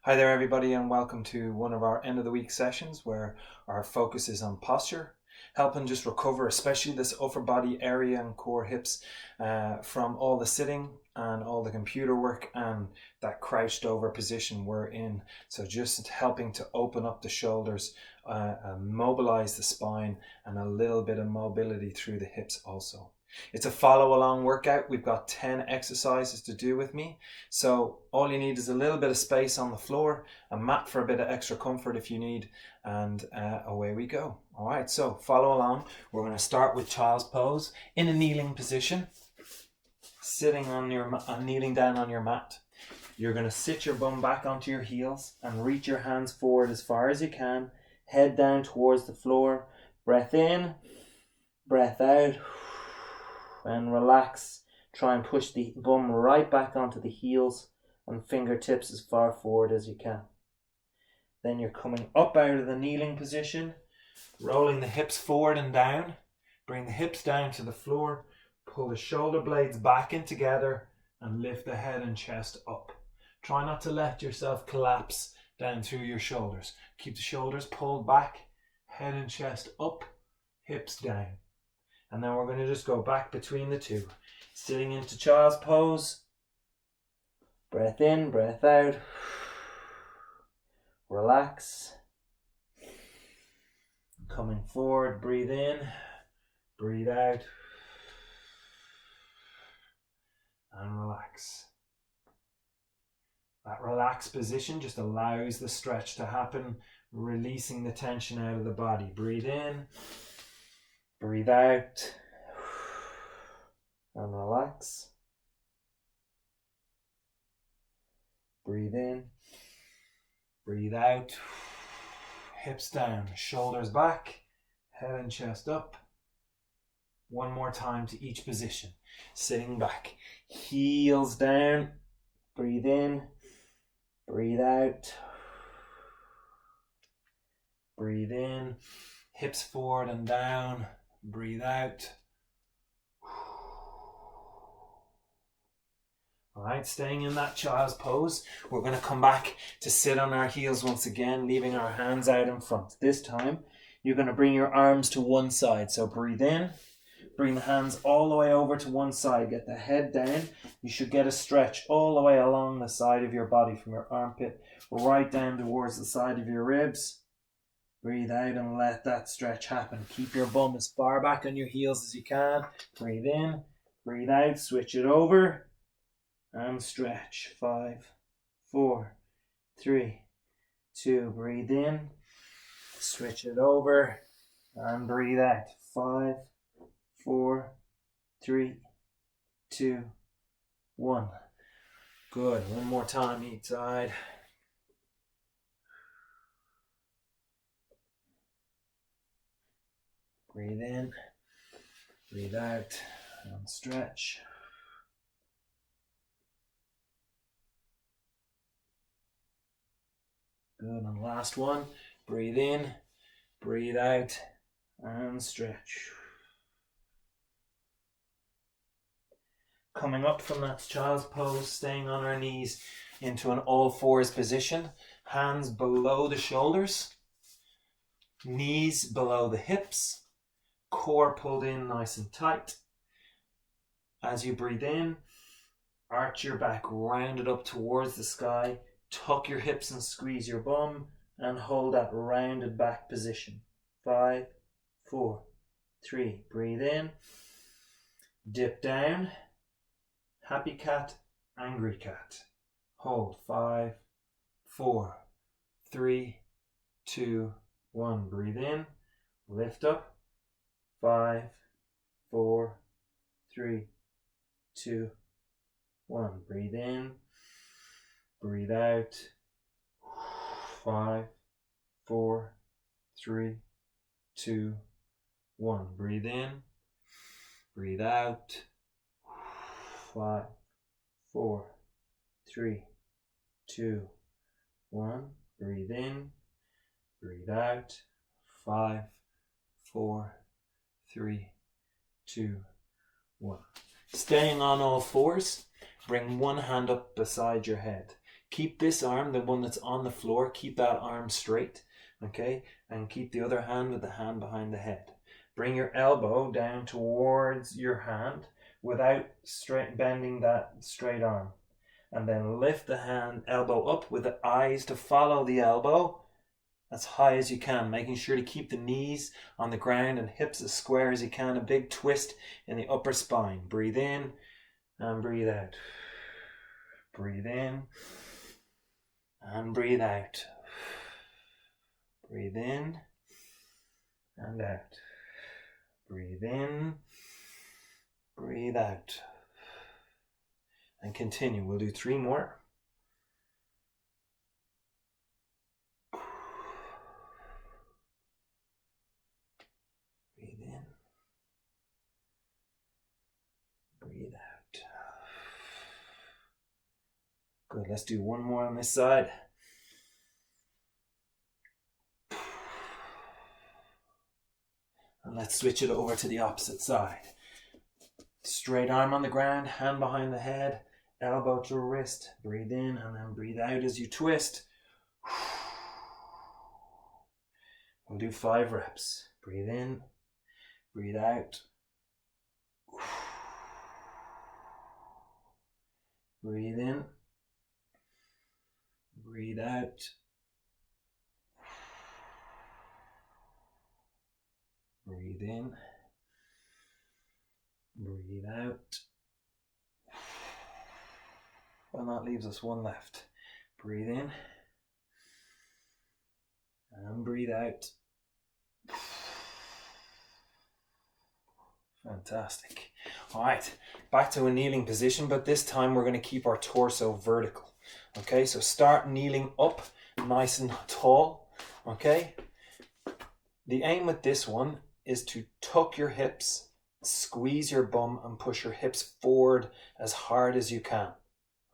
Hi there, everybody, and welcome to one of our end of the week sessions where our focus is on posture, helping just recover, especially this upper body area and core hips from all the sitting and all the computer work and that crouched over position we're in. So just helping to open up the shoulders, mobilize the spine, and a little bit of mobility through the hips also. It's a follow along workout. We've got 10 exercises to do with me. So all you need is a little bit of space on the floor, a mat for a bit of extra comfort if you need, and away we go. All right, so follow along. We're going to start with child's pose in a kneeling position, sitting on your kneeling down on your mat. You're going to sit your bum back onto your heels and reach your hands forward as far as you can, head down towards the floor. Breath in, breath out. And relax. Try and push the bum right back onto the heels and fingertips as far forward as you can. Then you're coming up out of the kneeling position, rolling the hips forward and down. Bring the hips down to the floor. Pull the shoulder blades back in together and lift the head and chest up. Try not to let yourself collapse down through your shoulders. Keep the shoulders pulled back, head and chest up, hips down. And then we're going to just go back between the two. Sitting into child's pose. Breath in, breath out. Relax. Coming forward, breathe in, breathe out. And relax. That relaxed position just allows the stretch to happen, releasing the tension out of the body. Breathe in. Breathe out and relax. Breathe in, breathe out, hips down, shoulders back, head and chest up. One more time to each position. Sitting back, heels down, breathe in, breathe out, breathe in, hips forward and down. Breathe out. All right, staying in that child's pose, we're going to come back to sit on our heels once again, leaving our hands out in front. This time, you're going to bring your arms to one side. So breathe in, bring the hands all the way over to one side, get the head down. You should get a stretch all the way along the side of your body from your armpit right down towards the side of your ribs. Breathe out and let that stretch happen. Keep your bum as far back on your heels as you can. Breathe in, breathe out, switch it over, and stretch. 5, 4, 3, 2. Breathe in, switch it over, and breathe out. 5, 4, 3, 2, 1. Good. One more time each side. Breathe in, breathe out, and stretch. Good, and last one. Breathe in, breathe out, and stretch. Coming up from that child's pose, staying on our knees into an all fours position. Hands below the shoulders, knees below the hips. Core pulled in nice and tight. As you breathe in, arch your back, round it up towards the sky, tuck your hips and squeeze your bum, and hold that rounded back position. 5, 4, 3. Breathe in, dip down, happy cat, angry cat. Hold. 5, 4, 3, 2, 1. Breathe in, lift up. 5, 4, 3, 2, 1. Breathe in, breathe out. 5, 4, 3, 2, 1. Breathe in, breathe out. 5, 4, 3, 2, 1. Breathe in, breathe out. 5, 4, 3, 2, 1. Staying on all fours, bring one hand up beside your head. Keep this arm, the one that's on the floor, keep that arm straight, okay? And keep the other hand with the hand behind the head. Bring your elbow down towards your hand without bending that straight arm. And then lift the hand, elbow up with the eyes to follow the elbow as high as you can, making sure to keep the knees on the ground and hips as square as you can. A big twist in the upper spine. Breathe in and breathe out. Breathe in and breathe out. Breathe in and out. Breathe in, breathe out. And continue. We'll do 3 more. Breathe in. Breathe out. Good. Let's do 1 more on this side. And let's switch it over to the opposite side. Straight arm on the ground, hand behind the head, elbow to wrist. Breathe in and then breathe out as you twist. We'll do 5 reps. Breathe in, breathe out. Breathe in, breathe out. Breathe in, breathe out. And that leaves us 1 left. Breathe in and breathe out. Fantastic. All right, back to a kneeling position, but this time we're going to keep our torso vertical. Okay, so start kneeling up nice and tall. Okay, the aim with this one is to tuck your hips, squeeze your bum, and push your hips forward as hard as you can.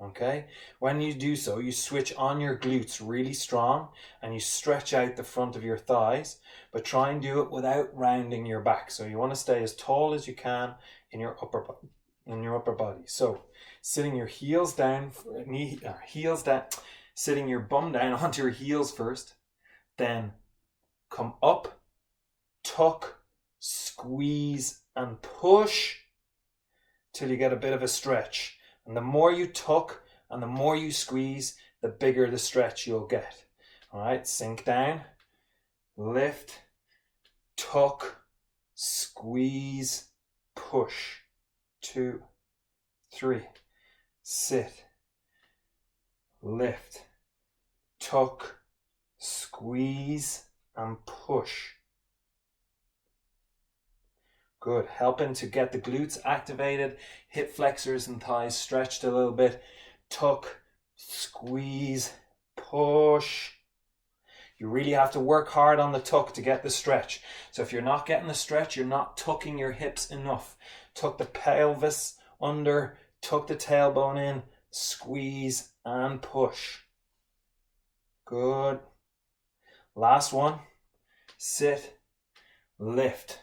Okay, when you do so, you switch on your glutes really strong and you stretch out the front of your thighs, but try and do it without rounding your back. So you want to stay as tall as you can in your upper body. So sitting your heels down, sitting your bum down onto your heels first, then come up, tuck, squeeze and push till you get a bit of a stretch. And the more you tuck and the more you squeeze, the bigger the stretch you'll get. All right, sink down, lift, tuck, squeeze, push. 2, 3, sit, lift, tuck, squeeze and push. Good. Helping to get the glutes activated, hip flexors and thighs stretched a little bit. Tuck, squeeze, push. You really have to work hard on the tuck to get the stretch. So if you're not getting the stretch, you're not tucking your hips enough. Tuck the pelvis under, tuck the tailbone in, squeeze and push. Good. Last one. Sit, lift,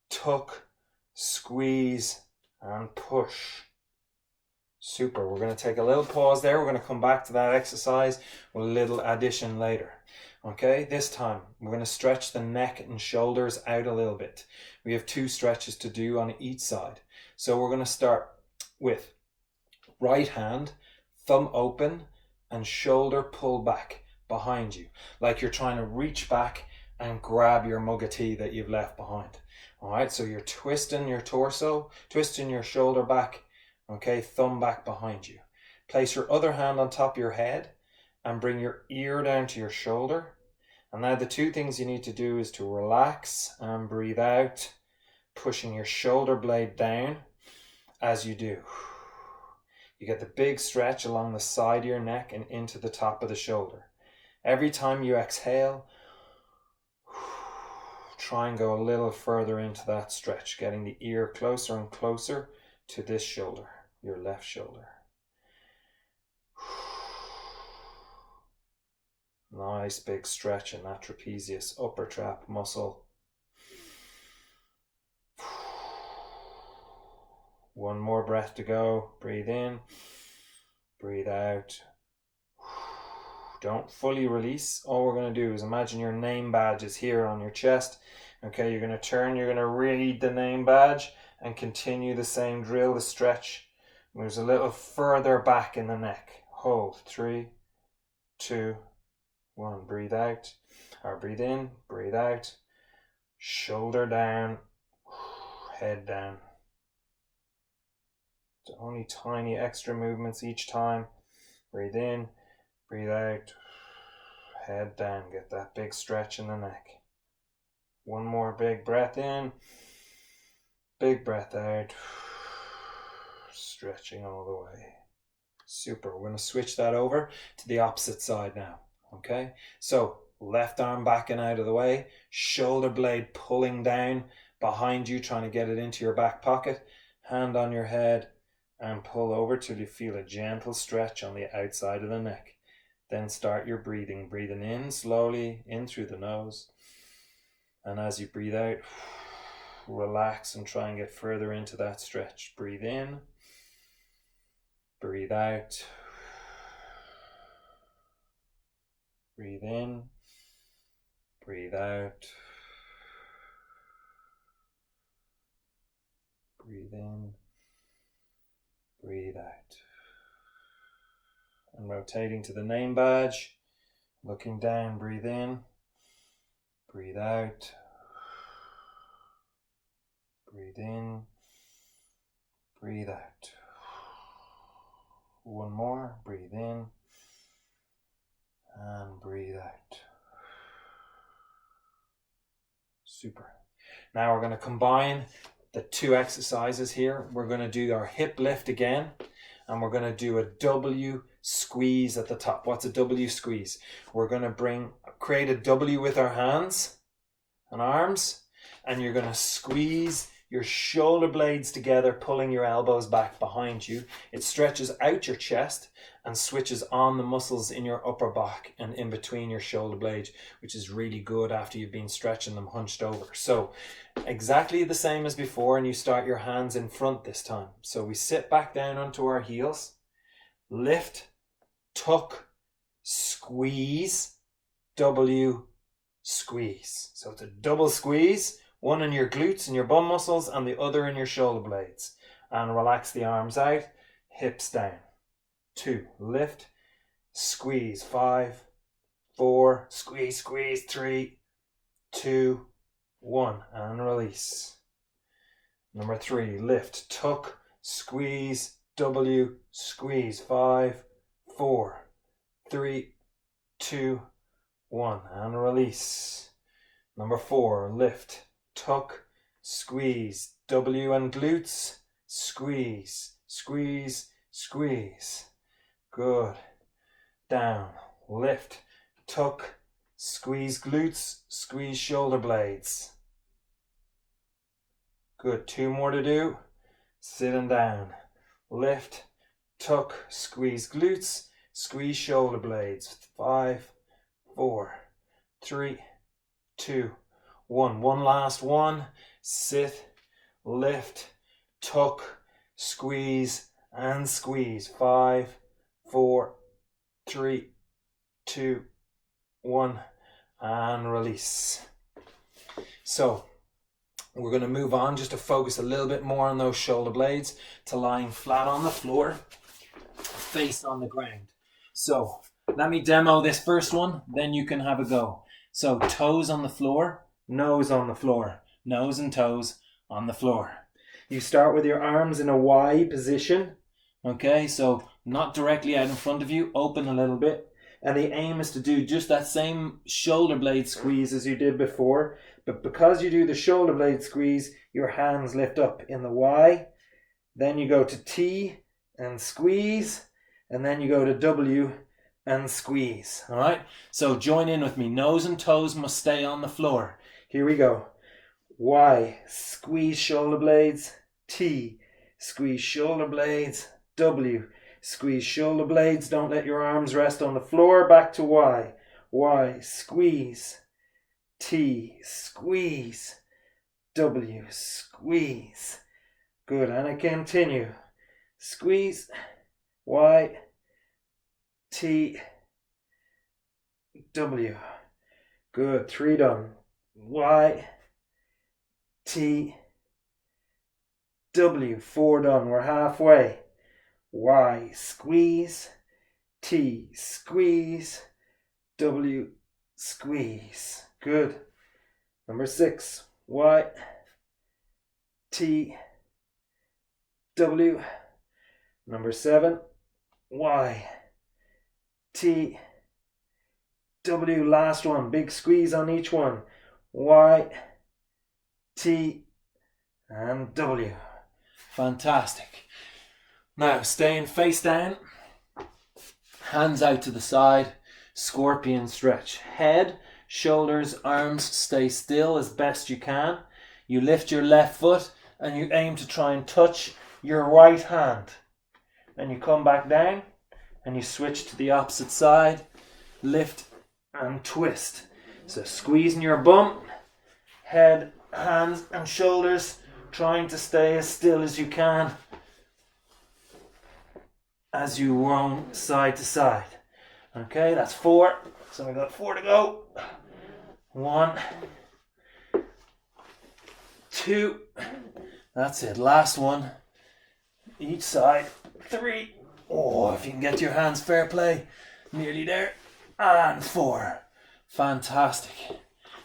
tuck, squeeze and push. Super. We're going to take a little pause there. We're going to come back to that exercise with a little addition later. Okay, this time we're going to stretch the neck and shoulders out a little bit. We have 2 stretches to do on each side. So we're going to start with right hand, thumb open and shoulder pull back behind you, like you're trying to reach back and grab your mug of tea that you've left behind. All right, so you're twisting your torso, twisting your shoulder back, okay, thumb back behind you. Place your other hand on top of your head and bring your ear down to your shoulder. And now the 2 things you need to do is to relax and breathe out, pushing your shoulder blade down as you do. You get the big stretch along the side of your neck and into the top of the shoulder. Every time you exhale, try and go a little further into that stretch, getting the ear closer and closer to this shoulder, your left shoulder. Nice big stretch in that trapezius upper trap muscle. 1 more breath to go. Breathe in, breathe out. Don't fully release. All we're going to do is imagine your name badge is here on your chest. Okay, you're going to turn, you're going to read the name badge and continue the same drill, the stretch. Moves a little further back in the neck. Hold. 3, 2, 1. Breathe out. Or breathe in, breathe out. Shoulder down, head down. It's only tiny extra movements each time. Breathe in, breathe out, head down. Get that big stretch in the neck. One more big breath in, big breath out. Stretching all the way. Super. We're going to switch that over to the opposite side now. Okay, so left arm back and out of the way, shoulder blade pulling down behind you, trying to get it into your back pocket, hand on your head and pull over till you feel a gentle stretch on the outside of the neck. Then start your breathing, breathing in slowly, in through the nose, and as you breathe out, relax and try and get further into that stretch. Breathe in, breathe out, breathe in, breathe out, breathe in, breathe out. And rotating to the name badge, looking down, breathe in, breathe out, breathe in, breathe out. One more, breathe in and breathe out. Super. Now we're going to combine the two exercises here. We're going to do our hip lift again, and we're going to do a W squeeze at the top. What's a W squeeze? We're going to create a W with our hands and arms, and you're going to squeeze your shoulder blades together, pulling your elbows back behind you. It stretches out your chest and switches on the muscles in your upper back and in between your shoulder blades, which is really good after you've been stretching them hunched over. So exactly the same as before, and you start your hands in front this time. So we sit back down onto our heels, lift, tuck, squeeze, W, squeeze. So it's a double squeeze, one in your glutes and your bum muscles and the other in your shoulder blades. And relax the arms out, hips down. 2, lift, squeeze. 5, 4, squeeze, squeeze. 3, 2, 1, and release. Number 3, lift, tuck, squeeze, W, squeeze. 5, 4, 3, 2, 1, and release. Number 4, lift, tuck, squeeze, W and glutes, squeeze, squeeze, squeeze. Good. Down, lift, tuck, squeeze glutes, squeeze shoulder blades. Good. 2 more to do. Sitting down, lift, tuck, squeeze glutes, squeeze shoulder blades. 5, 4, 3, 2, 1. One last one. Sit, lift, tuck, squeeze, and squeeze. 5, 4, 3, 2, 1, and release. So we're going to move on just to focus a little bit more on those shoulder blades, to lying flat on the floor, face on the ground. So let me demo this first one, then you can have a go. So toes on the floor, nose on the floor, nose and toes on the floor. You start with your arms in a Y position. Okay, so not directly out in front of you, open a little bit. And the aim is to do just that same shoulder blade squeeze as you did before. But because you do the shoulder blade squeeze, your hands lift up in the Y. Then you go to T and squeeze. And then you go to W and squeeze. All right, so join in with me. Nose and toes must stay on the floor. Here we go. Y, squeeze shoulder blades. T, squeeze shoulder blades. W, squeeze shoulder blades. Don't let your arms rest on the floor. Back to Y. Y, squeeze. T, squeeze. W, squeeze. Good, and I continue. Squeeze. Y, T, W. Good. 3 done. Y, T, W. 4 done. We're halfway. Y, squeeze, T, squeeze, W, squeeze. Good. Number 6. Y, T, W. Number 7. Y, T, W. Last one. Big squeeze on each one. Y, T, and W. Fantastic. Now, staying face down, hands out to the side, scorpion stretch. Head, shoulders, arms stay still as best you can. You lift your left foot and you aim to try and touch your right hand. And you come back down and you switch to the opposite side, lift and twist. So squeezing your bum, head, hands and shoulders, trying to stay as still as you can as you roam side to side. Okay, that's 4. So we got 4 to go. 1, 2. That's it. Last one. Each side. 3. Oh, if you can get your hands, fair play. Nearly there. And 4. Fantastic.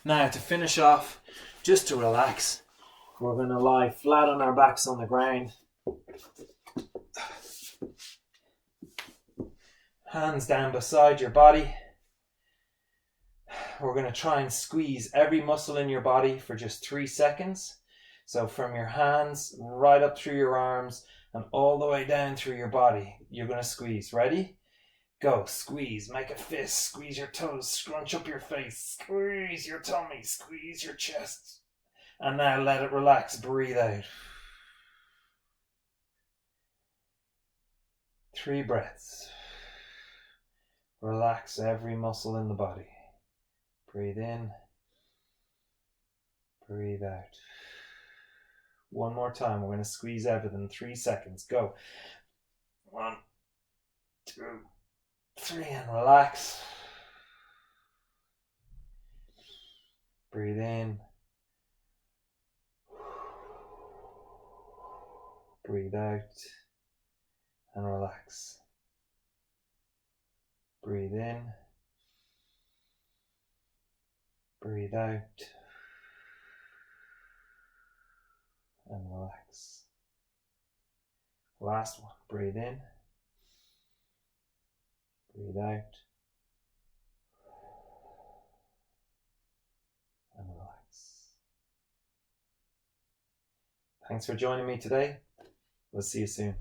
Now to finish off, just to relax, we're going to lie flat on our backs on the ground. Hands down beside your body. We're going to try and squeeze every muscle in your body for just 3 seconds. So from your hands right up through your arms and all the way down through your body, you're going to squeeze. Ready? Go. Squeeze. Make a fist. Squeeze your toes. Scrunch up your face. Squeeze your tummy. Squeeze your chest. And now let it relax. Breathe out. 3 breaths. Relax every muscle in the body. Breathe in. Breathe out. One more time. We're going to squeeze everything. 3 seconds. Go. 1, 2, 3. And relax. Breathe in. Breathe out. And relax. Breathe in. Breathe out. And relax. Last one. Breathe in. Breathe out. And relax. Thanks for joining me today. We'll see you soon.